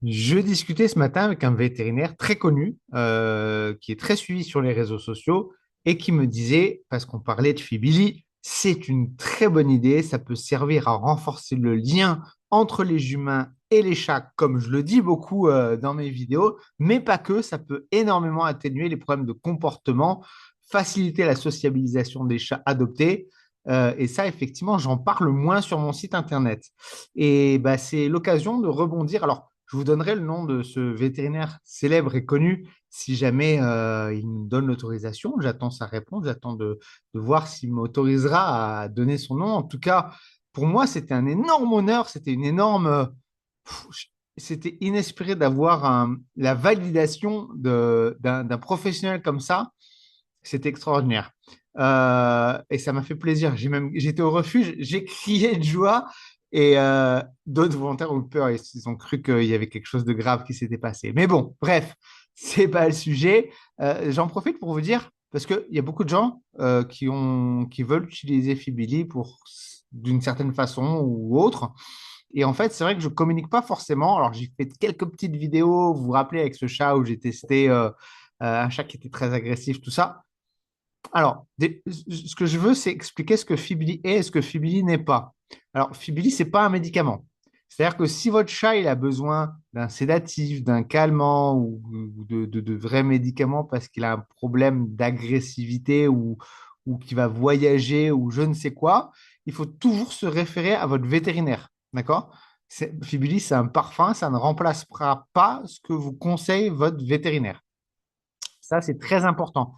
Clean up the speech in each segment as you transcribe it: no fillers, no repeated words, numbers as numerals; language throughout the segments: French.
Je discutais ce matin avec un vétérinaire très connu, qui est très suivi sur les réseaux sociaux et qui me disait, parce qu'on parlait de Fibili, c'est une très bonne idée, ça peut servir à renforcer le lien entre les humains et les chats, comme je le dis beaucoup dans mes vidéos, mais pas que, ça peut énormément atténuer les problèmes de comportement, faciliter la sociabilisation des chats adoptés. Et ça, effectivement, j'en parle moins sur mon site internet. Et bah, c'est l'occasion de rebondir. Alors, je vous donnerai le nom de ce vétérinaire célèbre et connu si jamais il me donne l'autorisation. J'attends sa réponse, j'attends de voir s'il m'autorisera à donner son nom. En tout cas, pour moi, c'était un énorme honneur, c'était une énorme, c'était inespéré d'avoir la validation d'un professionnel comme ça. C'était extraordinaire. Et ça m'a fait plaisir. J'étais au refuge, j'ai crié de joie et d'autres volontaires ont eu peur. Ils ont cru qu'il y avait quelque chose de grave qui s'était passé. Mais bon, bref, c'est pas le sujet. J'en profite pour vous dire, parce qu'il y a beaucoup de gens qui veulent utiliser Fibili d'une certaine façon ou autre. Et en fait, c'est vrai que je communique pas forcément. Alors, j'ai fait quelques petites vidéos, vous vous rappelez, avec ce chat où j'ai testé un chat qui était très agressif, tout ça. Alors, ce que je veux, c'est expliquer ce que Fibili est et ce que Fibili n'est pas. Alors, Fibili, c'est pas un médicament. C'est-à-dire que si votre chat il a besoin d'un sédatif, d'un calmant ou de vrais médicaments parce qu'il a un problème d'agressivité ou qu'il va voyager ou je ne sais quoi, il faut toujours se référer à votre vétérinaire. D'accord? Fibili, c'est un parfum, ça ne remplacera pas ce que vous conseille votre vétérinaire. Ça, c'est très important.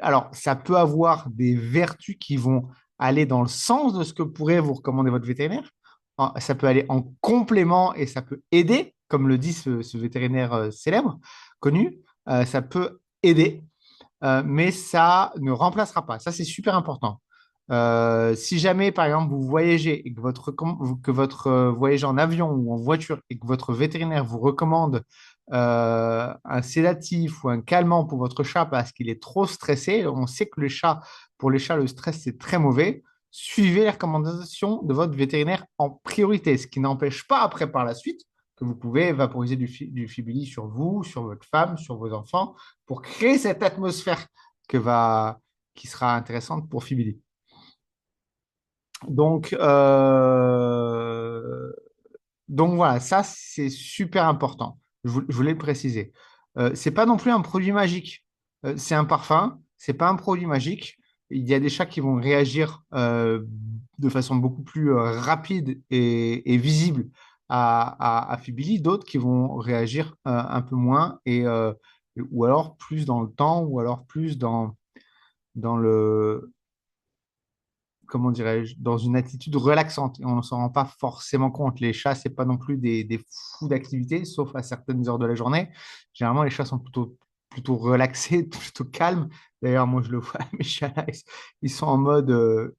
Alors, ça peut avoir des vertus qui vont aller dans le sens de ce que pourrait vous recommander votre vétérinaire. Ça peut aller en complément et ça peut aider, comme le dit ce vétérinaire célèbre, connu. Ça peut aider, mais ça ne remplacera pas. Ça, c'est super important. Si jamais, par exemple, vous voyagez et que votre voyage en avion ou en voiture et que votre vétérinaire vous recommande un sédatif ou un calmant pour votre chat parce qu'il est trop stressé, on sait que pour les chats, le stress, c'est très mauvais. Suivez les recommandations de votre vétérinaire en priorité, ce qui n'empêche pas après, par la suite, que vous pouvez vaporiser du Fibili sur vous, sur votre femme, sur vos enfants, pour créer cette atmosphère que va, qui sera intéressante pour Fibili. Donc, donc voilà, ça c'est super important. Je voulais le préciser. C'est pas non plus un produit magique. C'est un parfum, c'est pas un produit magique. Il y a des chats qui vont réagir de façon beaucoup plus rapide et visible à Fibili, d'autres qui vont réagir un peu moins ou alors plus dans le temps, ou alors plus dans le, comment dirais-je, dans une attitude relaxante. Et on ne s'en rend pas forcément compte. Les chats, c'est pas non plus des fous d'activité, sauf à certaines heures de la journée. Généralement, les chats sont plutôt relaxés, plutôt calmes. D'ailleurs, moi, je le vois, mes chats, là, ils sont en mode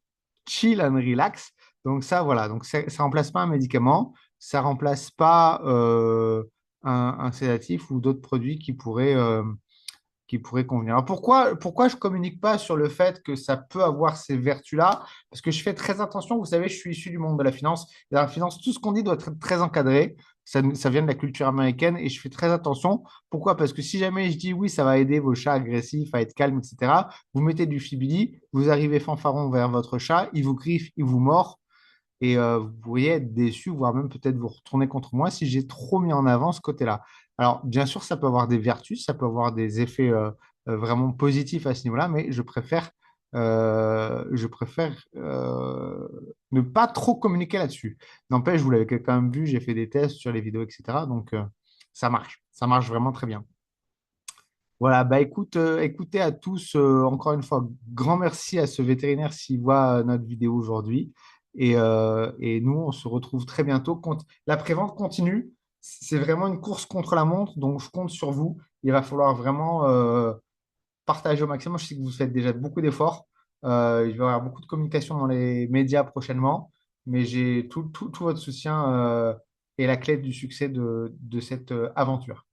chill and relax. Donc ça, voilà. Donc ça remplace pas un médicament, ça remplace pas un sédatif ou d'autres produits qui pourrait convenir. Alors pourquoi je communique pas sur le fait que ça peut avoir ces vertus-là? Parce que je fais très attention. Vous savez, je suis issu du monde de la finance. Et dans la finance, tout ce qu'on dit doit être très encadré. Ça vient de la culture américaine et je fais très attention. Pourquoi? Parce que si jamais je dis oui, ça va aider vos chats agressifs à être calmes, etc., vous mettez du Fibili, vous arrivez fanfaron vers votre chat, il vous griffe, il vous mord. Et vous pourriez être déçu, voire même peut-être vous retourner contre moi si j'ai trop mis en avant ce côté-là. Alors, bien sûr, ça peut avoir des vertus, ça peut avoir des effets vraiment positifs à ce niveau-là, mais je préfère ne pas trop communiquer là-dessus. N'empêche, vous l'avez quand même vu, j'ai fait des tests sur les vidéos, etc. Donc, ça marche vraiment très bien. Voilà, bah écoutez à tous, encore une fois, grand merci à ce vétérinaire s'il voit notre vidéo aujourd'hui. Et nous, on se retrouve très bientôt. La prévente continue. C'est vraiment une course contre la montre, donc je compte sur vous. Il va falloir vraiment partager au maximum. Je sais que vous faites déjà beaucoup d'efforts. Il va y avoir beaucoup de communication dans les médias prochainement, mais j'ai tout votre soutien et la clé du succès de cette aventure.